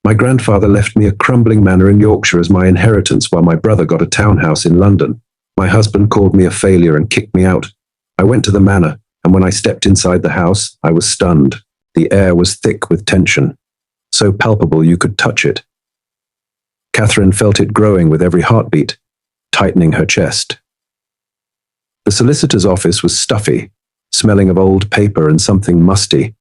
My grandfather left me a crumbling manor in Yorkshire as my inheritance while my brother got a townhouse in London. My husband called me a failure and kicked me out. I went to the manor, and when I stepped inside the house, I was stunned. The air was thick with tension, so palpable you could touch it. Catherine felt it growing with every heartbeat, tightening her chest. The solicitor's office was stuffy, smelling of old paper and something musty,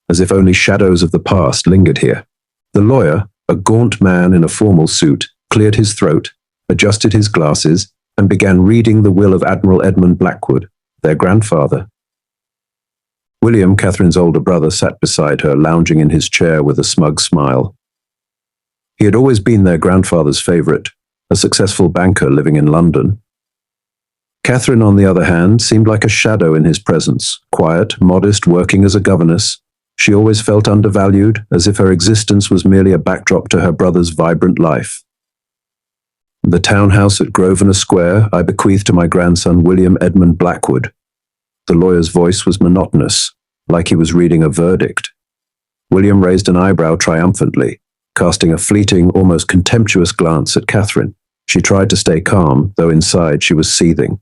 as if only shadows of the past lingered here. The lawyer, a gaunt man in a formal suit, cleared his throat, adjusted his glasses, and began reading the will of Admiral Edmund Blackwood, their grandfather. William, Catherine's older brother, sat beside her, lounging in his chair with a smug smile. He had always been their grandfather's favourite, a successful banker living in London. Catherine, on the other hand, seemed like a shadow in his presence, quiet, modest, working as a governess. She always felt undervalued, as if her existence was merely a backdrop to her brother's vibrant life. The townhouse at Grosvenor Square I bequeathed to my grandson William Edmund Blackwood. The lawyer's voice was monotonous, like he was reading a verdict. William raised an eyebrow triumphantly, casting a fleeting, almost contemptuous glance at Catherine. She tried to stay calm, though inside she was seething.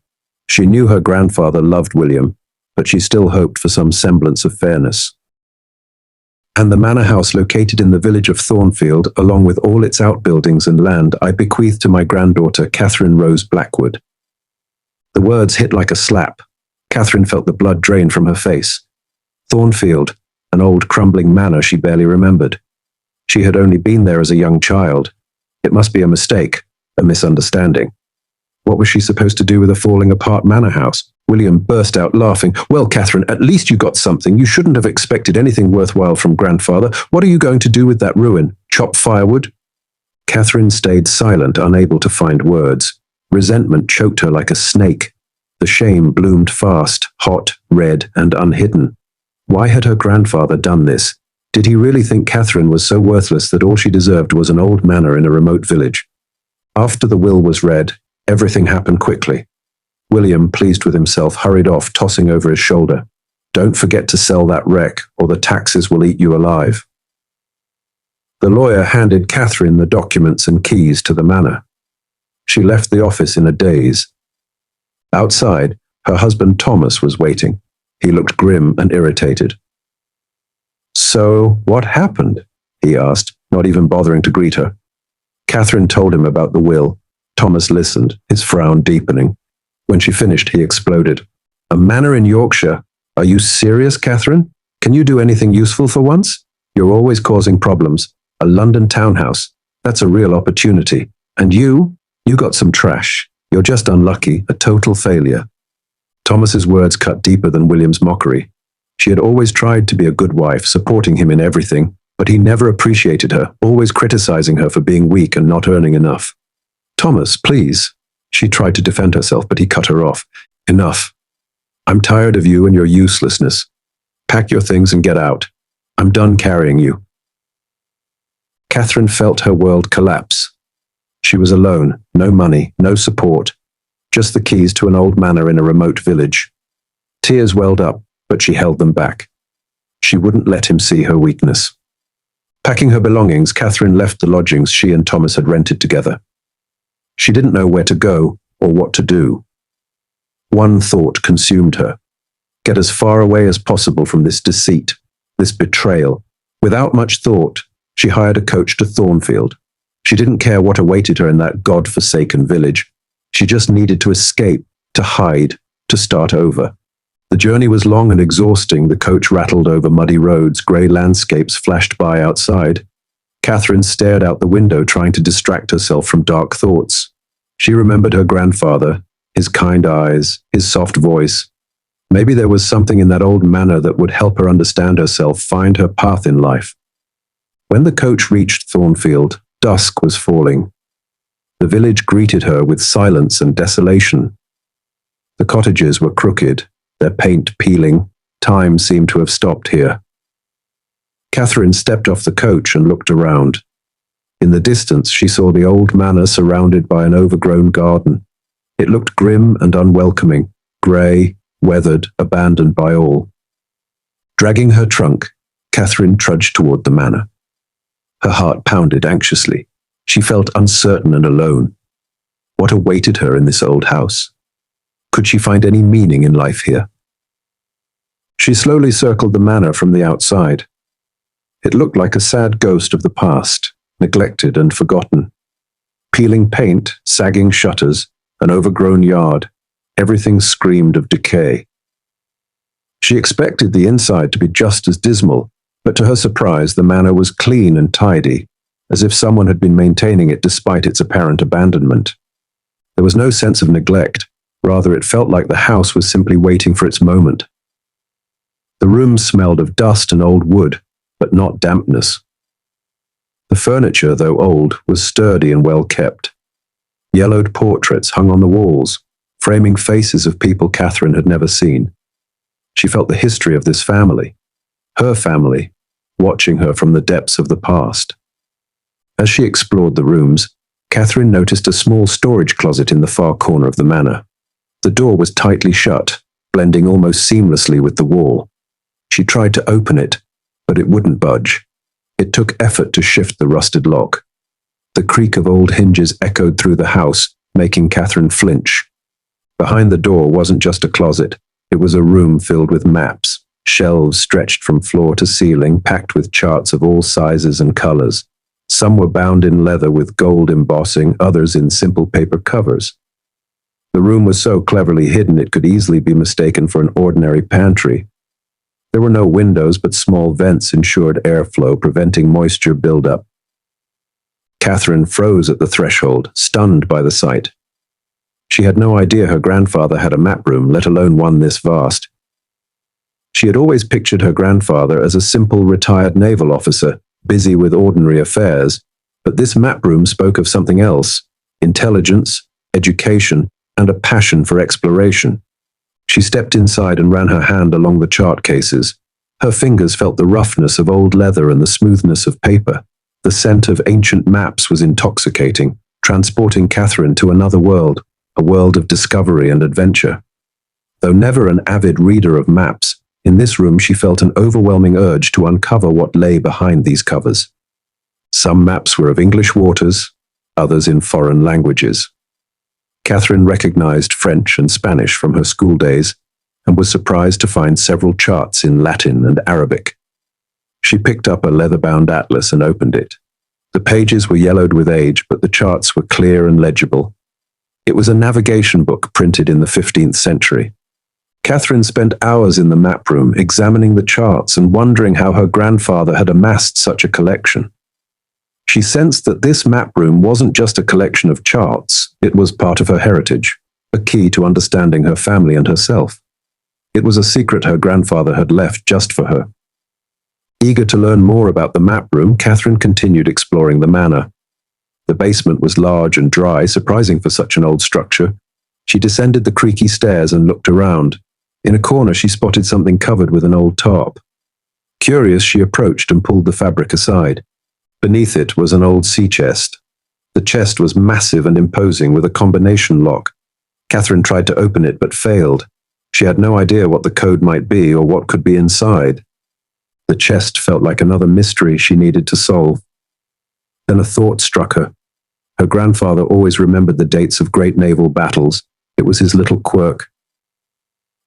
She knew her grandfather loved William, but she still hoped for some semblance of fairness. And the manor house located in the village of Thornfield, along with all its outbuildings and land, I bequeathed to my granddaughter, Catherine Rose Blackwood. The words hit like a slap. Catherine felt the blood drain from her face. Thornfield, an old crumbling manor she barely remembered. She had only been there as a young child. It must be a mistake, a misunderstanding. What was she supposed to do with a falling-apart manor house? William burst out laughing. Well, Catherine, at least you got something. You shouldn't have expected anything worthwhile from grandfather. What are you going to do with that ruin? Chop firewood? Catherine stayed silent, unable to find words. Resentment choked her like a snake. The shame bloomed fast, hot, red, and unhidden. Why had her grandfather done this? Did he really think Catherine was so worthless that all she deserved was an old manor in a remote village? After the will was read, everything happened quickly. William, pleased with himself, hurried off, tossing over his shoulder. Don't forget to sell that wreck, or the taxes will eat you alive. The lawyer handed Catherine the documents and keys to the manor. She left the office in a daze. Outside, her husband Thomas was waiting. He looked grim and irritated. So, what happened? He asked, not even bothering to greet her. Catherine told him about the will. Thomas listened, his frown deepening. When she finished, he exploded. A manor in Yorkshire? Are you serious, Catherine? Can you do anything useful for once? You're always causing problems. A London townhouse. That's a real opportunity. And you got some trash. You're just unlucky, a total failure. Thomas's words cut deeper than William's mockery. She had always tried to be a good wife, supporting him in everything, but he never appreciated her, always criticizing her for being weak and not earning enough. Thomas, please. She tried to defend herself, but he cut her off. Enough. I'm tired of you and your uselessness. Pack your things and get out. I'm done carrying you. Catherine felt her world collapse. She was alone, no money, no support, just the keys to an old manor in a remote village. Tears welled up, but she held them back. She wouldn't let him see her weakness. Packing her belongings, Catherine left the lodgings she and Thomas had rented together. She didn't know where to go or what to do. One thought consumed her. Get as far away as possible from this deceit, this betrayal. Without much thought, she hired a coach to Thornfield. She didn't care what awaited her in that God-forsaken village. She just needed to escape, to hide, to start over. The journey was long and exhausting. The coach rattled over muddy roads, grey landscapes flashed by outside. Catherine stared out the window, trying to distract herself from dark thoughts. She remembered her grandfather, his kind eyes, his soft voice. Maybe there was something in that old manor that would help her understand herself, find her path in life. When the coach reached Thornfield, dusk was falling. The village greeted her with silence and desolation. The cottages were crooked, their paint peeling. Time seemed to have stopped here. Catherine stepped off the coach and looked around. In the distance, she saw the old manor surrounded by an overgrown garden. It looked grim and unwelcoming, grey, weathered, abandoned by all. Dragging her trunk, Catherine trudged toward the manor. Her heart pounded anxiously. She felt uncertain and alone. What awaited her in this old house? Could she find any meaning in life here? She slowly circled the manor from the outside. It looked like a sad ghost of the past, neglected and forgotten. Peeling paint, sagging shutters, an overgrown yard, everything screamed of decay. She expected the inside to be just as dismal, but to her surprise, the manor was clean and tidy, as if someone had been maintaining it despite its apparent abandonment. There was no sense of neglect. Rather, it felt like the house was simply waiting for its moment. The room smelled of dust and old wood, but not dampness. The furniture, though old, was sturdy and well kept. Yellowed portraits hung on the walls, framing faces of people Catherine had never seen. She felt the history of this family, her family, watching her from the depths of the past. As she explored the rooms, Catherine noticed a small storage closet in the far corner of the manor. The door was tightly shut, blending almost seamlessly with the wall. She tried to open it, but it wouldn't budge. It took effort to shift the rusted lock. The creak of old hinges echoed through the house, making Catherine flinch. Behind the door wasn't just a closet. It was a room filled with maps, shelves stretched from floor to ceiling, packed with charts of all sizes and colors. Some were bound in leather with gold embossing, others in simple paper covers. The room was so cleverly hidden it could easily be mistaken for an ordinary pantry. There were no windows, but small vents ensured airflow, preventing moisture buildup. Catherine froze at the threshold, stunned by the sight. She had no idea her grandfather had a map room, let alone one this vast. She had always pictured her grandfather as a simple retired naval officer, busy with ordinary affairs, but this map room spoke of something else: intelligence, education, and a passion for exploration. She stepped inside and ran her hand along the chart cases. Her fingers felt the roughness of old leather and the smoothness of paper. The scent of ancient maps was intoxicating, transporting Catherine to another world, a world of discovery and adventure. Though never an avid reader of maps, in this room she felt an overwhelming urge to uncover what lay behind these covers. Some maps were of English waters, others in foreign languages. Catherine recognized French and Spanish from her school days and was surprised to find several charts in Latin and Arabic. She picked up a leather-bound atlas and opened it. The pages were yellowed with age, but the charts were clear and legible. It was a navigation book printed in the 15th century. Catherine spent hours in the map room examining the charts and wondering how her grandfather had amassed such a collection. She sensed that this map room wasn't just a collection of charts, it was part of her heritage, a key to understanding her family and herself. It was a secret her grandfather had left just for her. Eager to learn more about the map room, Catherine continued exploring the manor. The basement was large and dry, surprising for such an old structure. She descended the creaky stairs and looked around. In a corner, she spotted something covered with an old tarp. Curious, she approached and pulled the fabric aside. Beneath it was an old sea chest. The chest was massive and imposing with a combination lock. Catherine tried to open it but failed. She had no idea what the code might be or what could be inside. The chest felt like another mystery she needed to solve. Then a thought struck her. Her grandfather always remembered the dates of great naval battles. It was his little quirk.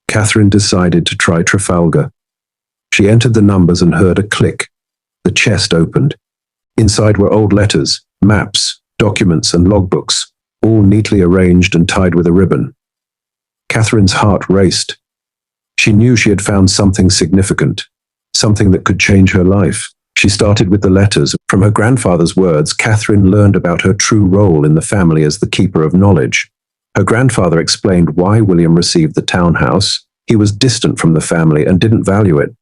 Catherine decided to try Trafalgar. She entered the numbers and heard a click. The chest opened. Inside were old letters, maps, documents, and logbooks, all neatly arranged and tied with a ribbon. Catherine's heart raced. She knew she had found something significant, something that could change her life. She started with the letters. From her grandfather's words, Catherine learned about her true role in the family as the keeper of knowledge. Her grandfather explained why William received the townhouse. He was distant from the family and didn't value it.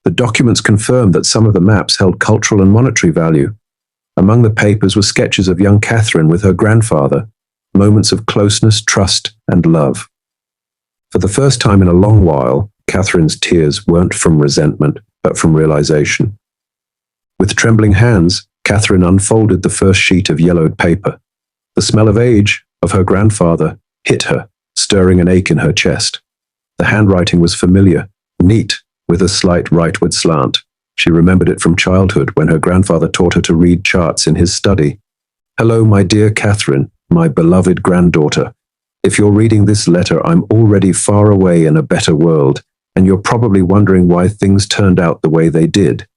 The documents confirmed that some of the maps held cultural and monetary value. Among the papers were sketches of young Catherine with her grandfather, moments of closeness, trust, and love. For the first time in a long while, Catherine's tears weren't from resentment, but from realization. With trembling hands, Catherine unfolded the first sheet of yellowed paper. The smell of age, of her grandfather, hit her, stirring an ache in her chest. The handwriting was familiar, neat, with a slight rightward slant. She remembered it from childhood when her grandfather taught her to read charts in his study. Hello, my dear Catherine, my beloved granddaughter. If you're reading this letter, I'm already far away in a better world, and you're probably wondering why things turned out the way they did.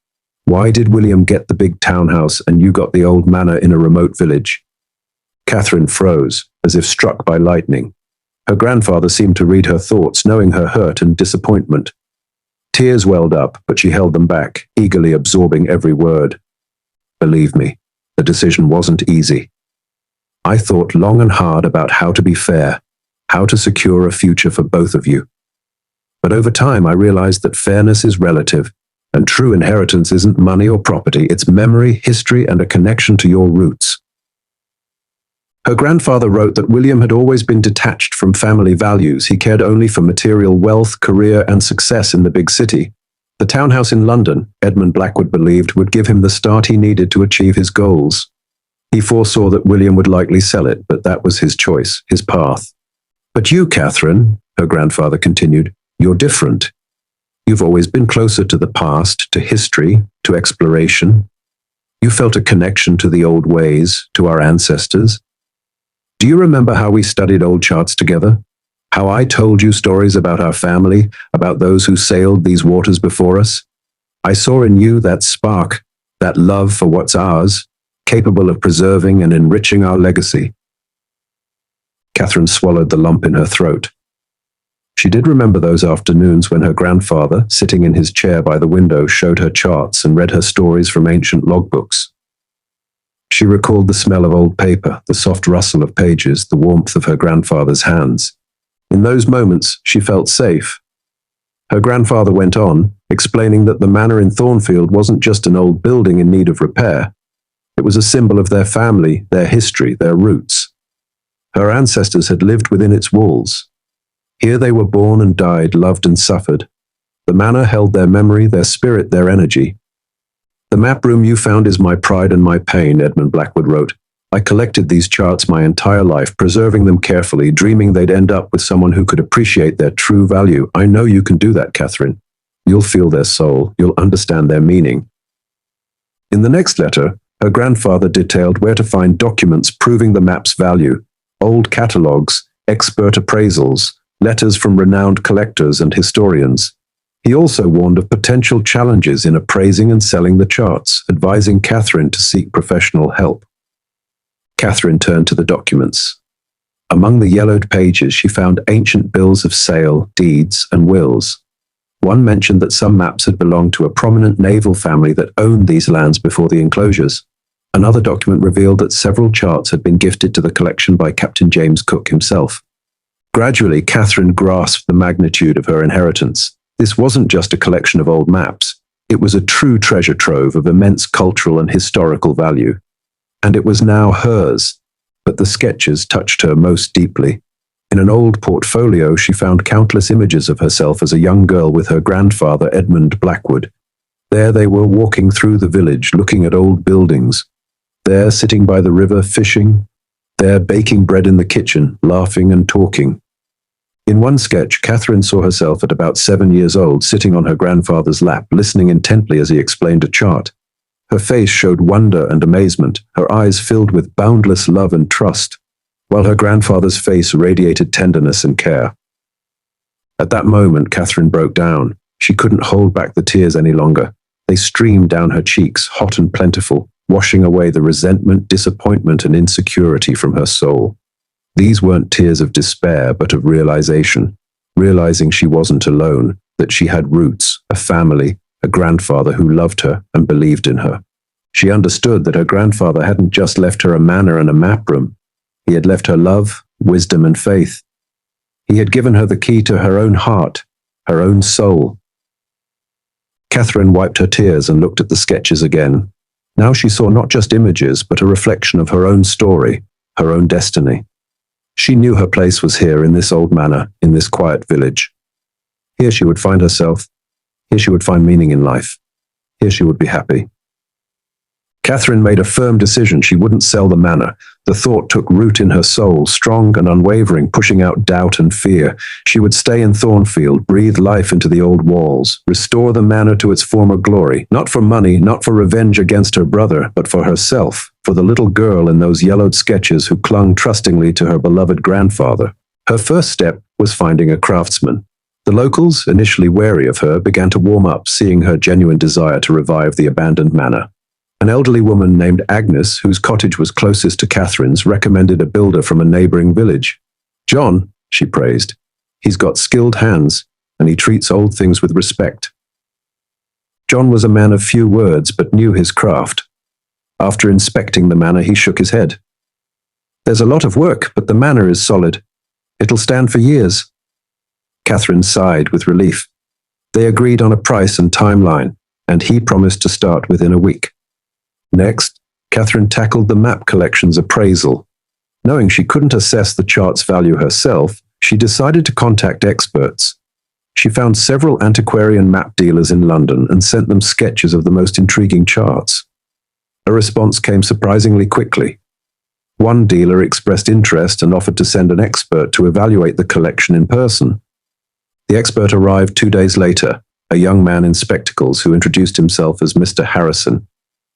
Why did William get the big townhouse and you got the old manor in a remote village? Catherine froze, as if struck by lightning. Her grandfather seemed to read her thoughts, knowing her hurt and disappointment. Tears welled up, but she held them back, eagerly absorbing every word. Believe me, the decision wasn't easy. I thought long and hard about how to be fair, how to secure a future for both of you. But over time, I realized that fairness is relative, and true inheritance isn't money or property, it's memory, history, and a connection to your roots. Her grandfather wrote that William had always been detached from family values. He cared only for material wealth, career, and success in the big city. The townhouse in London, Edmund Blackwood believed, would give him the start he needed to achieve his goals. He foresaw that William would likely sell it, but that was his choice, his path. But you, Catherine, her grandfather continued, you're different. You've always been closer to the past, to history, to exploration. You felt a connection to the old ways, to our ancestors. Do you remember how we studied old charts together? How I told you stories about our family, about those who sailed these waters before us? I saw in you that spark, that love for what's ours, capable of preserving and enriching our legacy. Catherine swallowed the lump in her throat. She did remember those afternoons when her grandfather, sitting in his chair by the window, showed her charts and read her stories from ancient logbooks. She recalled the smell of old paper, the soft rustle of pages, the warmth of her grandfather's hands. In those moments, she felt safe. Her grandfather went on, explaining that the manor in Thornfield wasn't just an old building in need of repair. It was a symbol of their family, their history, their roots. Her ancestors had lived within its walls. Here they were born and died, loved and suffered. The manor held their memory, their spirit, their energy. The map room you found is my pride and my pain, Edmund Blackwood wrote. I collected these charts my entire life, preserving them carefully, dreaming they'd end up with someone who could appreciate their true value. I know you can do that, Catherine. You'll feel their soul. You'll understand their meaning. In the next letter, her grandfather detailed where to find documents proving the map's value, old catalogues, expert appraisals, letters from renowned collectors and historians. He also warned of potential challenges in appraising and selling the charts, advising Catherine to seek professional help. Catherine turned to the documents. Among the yellowed pages, she found ancient bills of sale, deeds, and wills. One mentioned that some maps had belonged to a prominent naval family that owned these lands before the enclosures. Another document revealed that several charts had been gifted to the collection by Captain James Cook himself. Gradually, Catherine grasped the magnitude of her inheritance. This wasn't just a collection of old maps. It was a true treasure trove of immense cultural and historical value. And it was now hers, but the sketches touched her most deeply. In an old portfolio, she found countless images of herself as a young girl with her grandfather, Edmund Blackwood. There they were walking through the village, looking at old buildings. There, sitting by the river, fishing. There, baking bread in the kitchen, laughing and talking. In one sketch, Catherine saw herself at about 7 years old, sitting on her grandfather's lap, listening intently as he explained a chart. Her face showed wonder and amazement, her eyes filled with boundless love and trust, while her grandfather's face radiated tenderness and care. At that moment, Catherine broke down. She couldn't hold back the tears any longer. They streamed down her cheeks, hot and plentiful, washing away the resentment, disappointment, and insecurity from her soul. These weren't tears of despair, but of realization, realizing she wasn't alone, that she had roots, a family, a grandfather who loved her and believed in her. She understood that her grandfather hadn't just left her a manor and a map room. He had left her love, wisdom, and faith. He had given her the key to her own heart, her own soul. Catherine wiped her tears and looked at the sketches again. Now she saw not just images, but a reflection of her own story, her own destiny. She knew her place was here in this old manor, in this quiet village. Here she would find herself. Here she would find meaning in life. Here she would be happy. Catherine made a firm decision. She wouldn't sell the manor. The thought took root in her soul, strong and unwavering, pushing out doubt and fear. She would stay in Thornfield, breathe life into the old walls, restore the manor to its former glory, not for money, not for revenge against her brother, but for herself, for the little girl in those yellowed sketches who clung trustingly to her beloved grandfather. Her first step was finding a craftsman. The locals, initially wary of her, began to warm up, seeing her genuine desire to revive the abandoned manor. An elderly woman named Agnes, whose cottage was closest to Catherine's, recommended a builder from a neighboring village. "John," she praised. "He's got skilled hands, and he treats old things with respect." John was a man of few words, but knew his craft. After inspecting the manor, he shook his head. "There's a lot of work, but the manor is solid. It'll stand for years." Catherine sighed with relief. They agreed on a price and timeline, and he promised to start within a week. Next, Catherine tackled the map collection's appraisal. Knowing she couldn't assess the chart's value herself, she decided to contact experts. She found several antiquarian map dealers in London and sent them sketches of the most intriguing charts. A response came surprisingly quickly. One dealer expressed interest and offered to send an expert to evaluate the collection in person. The expert arrived 2 days later, a young man in spectacles who introduced himself as Mr. Harrison.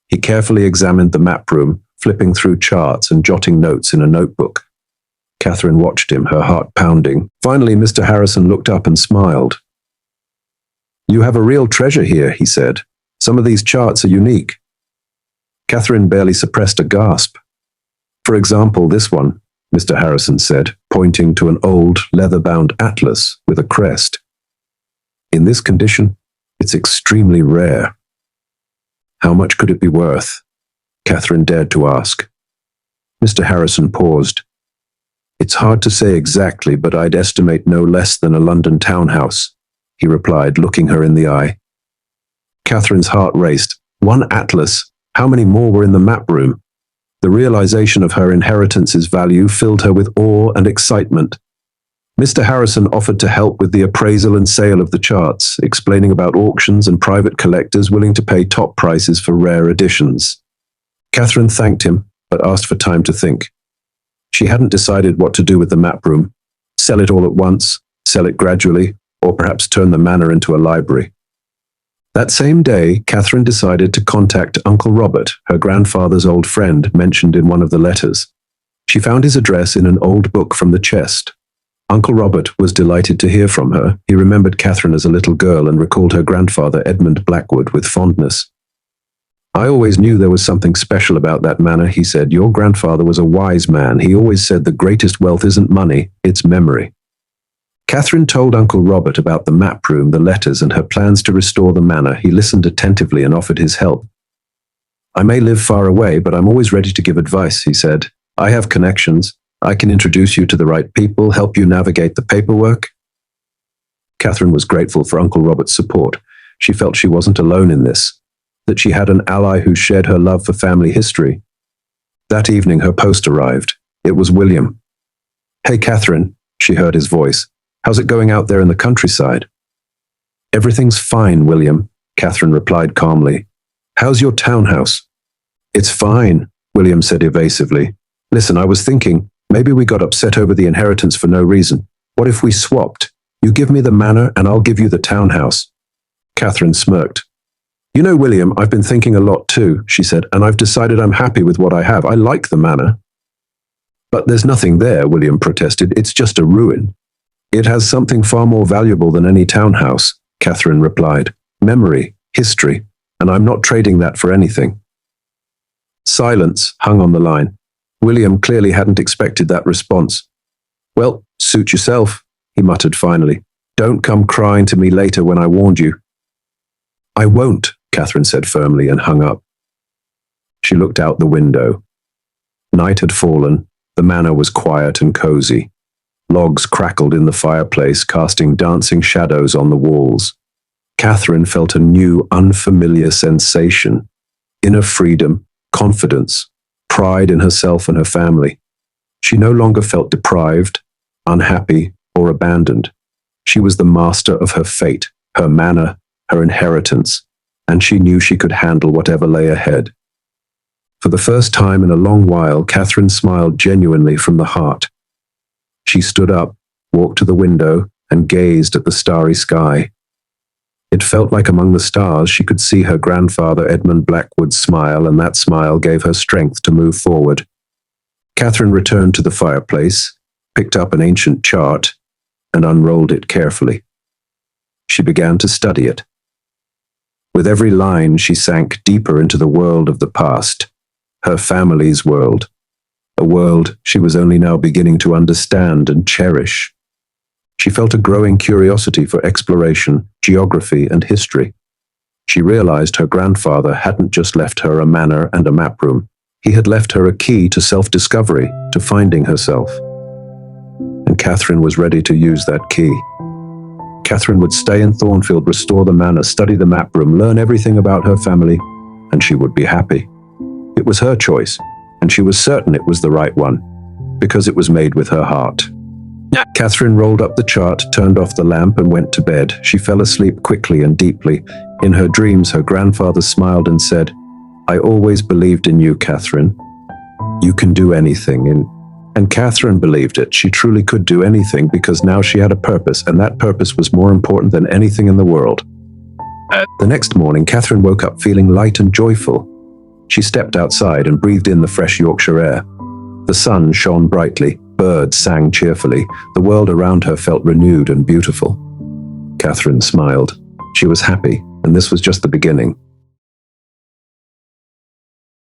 He carefully examined the map room, flipping through charts and jotting notes in a notebook. Catherine watched him, her heart pounding. Finally, Mr. Harrison looked up and smiled. "You have a real treasure here," he said. "Some of these charts are unique." Catherine barely suppressed a gasp. "For example, this one," Mr. Harrison said, pointing to an old, leather-bound atlas with a crest. "In this condition, it's extremely rare." "How much could it be worth?" Catherine dared to ask. Mr. Harrison paused. "It's hard to say exactly, but I'd estimate no less than a London townhouse," he replied, looking her in the eye. Catherine's heart raced. One atlas. How many more were in the map room? The realization of her inheritance's value filled her with awe and excitement. Mr. Harrison offered to help with the appraisal and sale of the charts, explaining about auctions and private collectors willing to pay top prices for rare editions. Catherine thanked him, but asked for time to think. She hadn't decided what to do with the map room. Sell it all at once, sell it gradually, or perhaps turn the manor into a library. That same day, Catherine decided to contact Uncle Robert, her grandfather's old friend mentioned in one of the letters. She found his address in an old book from the chest. Uncle Robert was delighted to hear from her. He remembered Catherine as a little girl and recalled her grandfather, Edmund Blackwood, with fondness. "I always knew there was something special about that manor," he said. "Your grandfather was a wise man. He always said the greatest wealth isn't money, it's memory." Catherine told Uncle Robert about the map room, the letters, and her plans to restore the manor. He listened attentively and offered his help. "I may live far away, but I'm always ready to give advice," he said. "I have connections. I can introduce you to the right people, help you navigate the paperwork." Catherine was grateful for Uncle Robert's support. She felt she wasn't alone in this, that she had an ally who shared her love for family history. That evening, her post arrived. It was William. "Hey, Catherine," she heard his voice. "How's it going out there in the countryside?" "Everything's fine, William," Catherine replied calmly. "How's your townhouse?" "It's fine," William said evasively. "Listen, I was thinking, maybe we got upset over the inheritance for no reason. What if we swapped? You give me the manor and I'll give you the townhouse." Catherine smirked. "You know, William, I've been thinking a lot too," she said, "and I've decided I'm happy with what I have. I like the manor." "But there's nothing there," William protested. "It's just a ruin." "It has something far more valuable than any townhouse," Catherine replied. "Memory, history, and I'm not trading that for anything." Silence hung on the line. William clearly hadn't expected that response. "Well, suit yourself," he muttered finally. "Don't come crying to me later when I warned you." "I won't," Catherine said firmly and hung up. She looked out the window. Night had fallen. The manor was quiet and cozy. Logs crackled in the fireplace, casting dancing shadows on the walls. Catherine felt a new, unfamiliar sensation. Inner freedom, confidence, pride in herself and her family. She no longer felt deprived, unhappy, or abandoned. She was the master of her fate, her manor, her inheritance, and she knew she could handle whatever lay ahead. For the first time in a long while, Catherine smiled genuinely from the heart. She stood up, walked to the window, and gazed at the starry sky. It felt like among the stars she could see her grandfather Edmund Blackwood's smile, and that smile gave her strength to move forward. Catherine returned to the fireplace, picked up an ancient chart, and unrolled it carefully. She began to study it. With every line, she sank deeper into the world of the past, her family's world, a world she was only now beginning to understand and cherish. She felt a growing curiosity for exploration, geography, and history. She realized her grandfather hadn't just left her a manor and a map room. He had left her a key to self-discovery, to finding herself. And Catherine was ready to use that key. Catherine would stay in Thornfield, restore the manor, study the map room, learn everything about her family, and she would be happy. It was her choice, and she was certain it was the right one, because it was made with her heart. Catherine rolled up the chart, turned off the lamp, and went to bed. She fell asleep quickly and deeply. In her dreams, her grandfather smiled and said, "I always believed in you, Catherine. You can do anything." And Catherine believed it. She truly could do anything because now she had a purpose, and that purpose was more important than anything in the world. The next morning, Catherine woke up feeling light and joyful. She stepped outside and breathed in the fresh Yorkshire air. The sun shone brightly, birds sang cheerfully, the world around her felt renewed and beautiful. Catherine smiled. She was happy, and this was just the beginning.